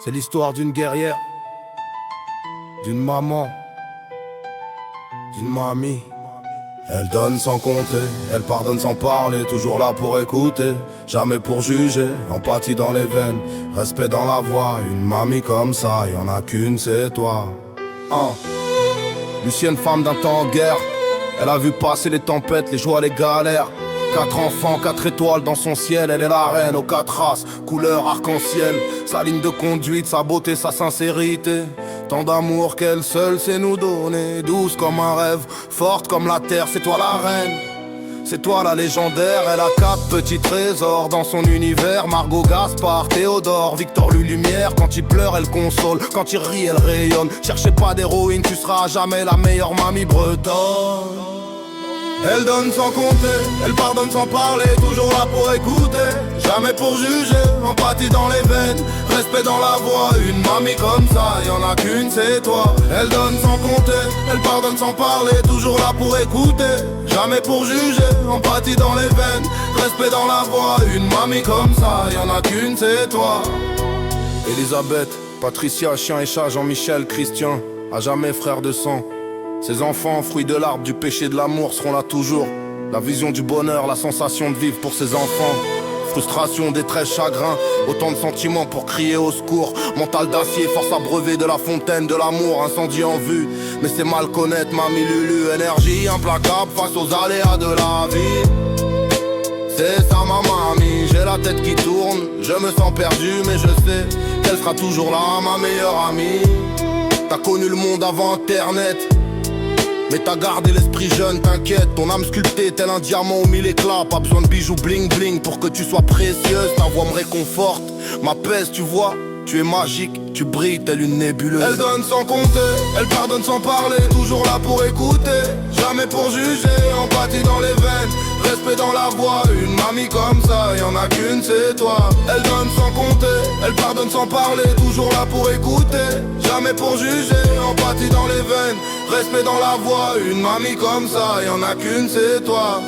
C'est l'histoire d'une guerrière, d'une maman, d'une mamie. Elle donne sans compter, elle pardonne sans parler, toujours là pour écouter, jamais pour juger, empathie dans les veines, respect dans la voix. Une mamie comme ça, y'en a qu'une, c'est toi. Lucienne, femme d'un temps en guerre, elle a vu passer les tempêtes, les joies, les galères. 4 enfants, 4 étoiles dans son ciel, elle est la reine aux 4 races, couleur arc-en-ciel. Sa ligne de conduite, sa beauté, sa sincérité. Tant d'amour qu'elle seule sait nous donner. Douce comme un rêve, forte comme la terre, c'est toi la reine. C'est toi la légendaire, elle a 4 petits trésors dans son univers. Margot, Gaspard, Théodore, Victor, Lumière. Quand il pleure, elle console, quand il rit, elle rayonne. Cherchez pas d'héroïne, tu seras jamais la meilleure mamie bretonne. Elle donne sans compter, elle pardonne sans parler, toujours là pour écouter, jamais pour juger, empathie dans les veines, respect dans la voix. Une mamie comme ça, y'en a qu'une, c'est toi. Elle donne sans compter, elle pardonne sans parler, toujours là pour écouter, jamais pour juger, empathie dans les veines, respect dans la voix. Une mamie comme ça, y'en a qu'une, c'est toi. Elisabeth, Patricia, chien et chat, Jean-Michel, Christian, à jamais frère de sang. Ces enfants, fruits de l'arbre du péché de l'amour, seront là toujours. La vision du bonheur, la sensation de vivre pour ces enfants. Frustration, détresse, chagrin, autant de sentiments pour crier au secours. Mental d'acier, force à brevet de la fontaine de l'amour, incendie en vue. Mais c'est mal connaître, mamie Lulu, énergie implacable face aux aléas de la vie. C'est ça ma mamie, j'ai la tête qui tourne, je me sens perdu mais je sais qu'elle sera toujours là, ma meilleure amie. T'as connu le monde avant internet, mais t'as gardé l'esprit jeune, t'inquiète. Ton âme sculptée tel un diamant aux 1000 éclats. Pas besoin de bijoux bling bling pour que tu sois précieuse. Ta voix me réconforte, m'apaise, tu vois. Tu es magique, tu brilles telle une nébuleuse. Elle donne sans compter, elle pardonne sans parler, toujours là pour écouter, jamais pour juger, empathie dans les veines, respect dans la voix. Une mamie comme ça, y'en a qu'une, c'est toi. Elle donne sans compter, elle pardonne sans parler, toujours là pour écouter, jamais pour juger, empathie dans les veines, respect dans la voix. Une mamie comme ça, y'en a qu'une, c'est toi.